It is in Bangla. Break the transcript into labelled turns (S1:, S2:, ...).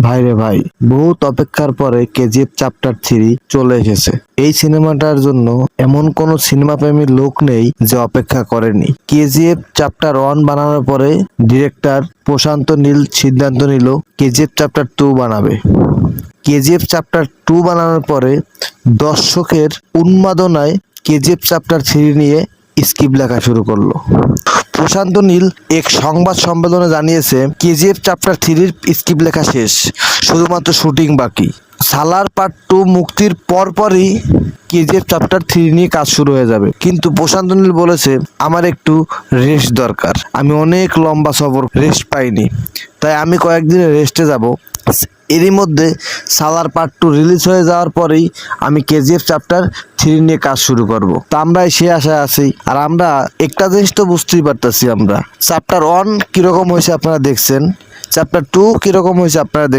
S1: ভাইরে ভাই, বহুত অপেক্ষার পরে কেজিএফ চ্যাপ্টার 3 চলে এসেছে। এই সিনেমাটার জন্য এমন কোন সিনেমা প্রেমী লোক নেই যে অপেক্ষা করেনি। কেজিএফ চ্যাপ্টার 1 বানানোর পরে ডিরেক্টর প্রশান্ত নীল সিদ্ধান্ত নিল কেজিএফ চ্যাপ্টার 2 বানাবে। কেজিএফ চ্যাপ্টার 2 বানানোর পরে দর্শকের উন্মাদনায় কেজিএফ চ্যাপ্টার 3 নিয়ে স্ক্রিপ্ট লেখা শুরু করলো। প্রশান্ত নীল এক সংবাদ সম্মেলনে জানিয়েছে কেজিএফ চ্যাপ্টার 3-র স্ক্রিপ্ট লেখা শেষ, শুধুমাত্র শুটিং বাকি। সালার পার্ট 2 মুক্তির পরপরই কেজিএফ চ্যাপ্টার 3 নিয়ে কাজ শুরু হয়ে যাবে। কিন্তু প্রশান্ত নীল বলেছে, আমার একটু রেস্ট দরকার, আমি অনেক লম্বা সফর রেস্ট পাইনি, তাই আমি কয়েকদিনের রেস্টে যাব। এরই মধ্যে সালার পার্ট 2 রিলিজ হয়ে যাওয়ার পরেই আমি কেজিএফ চ্যাপ্টার 3 নিয়ে কাজ শুরু করব। তা আমরা সে আশায় আছি। আর আমরা একটা জিনিস তো বুঝতেই পারতেছি, আমরা চ্যাপ্টার 1 কিরকম হয়েছে আপনারা দেখছেন, চ্যাপ্টার 2 কিরকম হয়েছে আপনারা